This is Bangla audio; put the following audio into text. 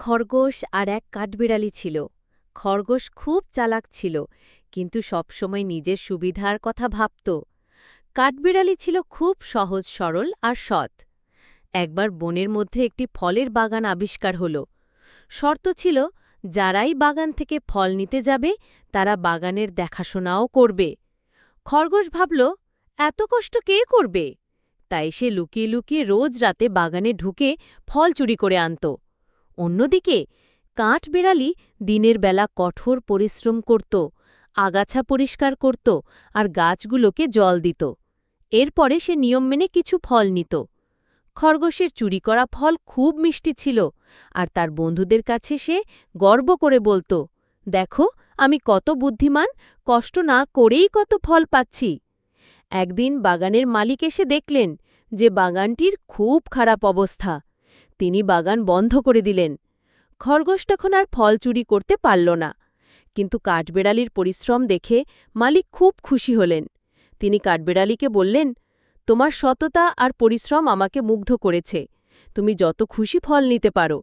খরগোশ আর এক কাঠবিড়ালি ছিল। খরগোশ খুব চালাক ছিল, কিন্তু সবসময় নিজের সুবিধার কথা ভাবত। কাঠবিড়ালি ছিল খুব সহজ সরল আর সৎ। একবার বনের মধ্যে একটি ফলের বাগান আবিষ্কার হল। শর্ত ছিল, যারাই বাগান থেকে ফল নিতে যাবে তারা বাগানের দেখাশোনাও করবে। খরগোশ ভাবল, এত কষ্ট কে করবে? তাই সে লুকিয়ে লুকিয়ে রোজ রাতে বাগানে ঢুকে ফল চুরি করে আনত। অন্যদিকে কাঠবিড়ালি দিনের বেলা কঠোর পরিশ্রম করত, আগাছা পরিষ্কার করত আর গাছগুলোকে জল দিত। এরপরে সে নিয়ম মেনে কিছু ফল নিত। খরগোশের চুরি করা ফল খুব মিষ্টি ছিল, আর তার বন্ধুদের কাছে সে গর্ব করে বলত, দেখো আমি কত বুদ্ধিমান, কষ্ট না করেই কত ফল পাচ্ছি। একদিন বাগানের মালিক এসে দেখলেন যে বাগানটির খুব খারাপ অবস্থা। তিনি বাগান বন্ধ করে দিলেন। খরগোশ তখন আর ফল চুরি করতে পারল না। কিন্তু কাঠবেড়ালির পরিশ্রম দেখে মালিক খুব খুশি হলেন। তিনি কাঠবেড়ালিকে বললেন, তোমার সততা আর পরিশ্রম আমাকে মুগ্ধ করেছে। তুমি যত খুশি ফল নিতে পারো।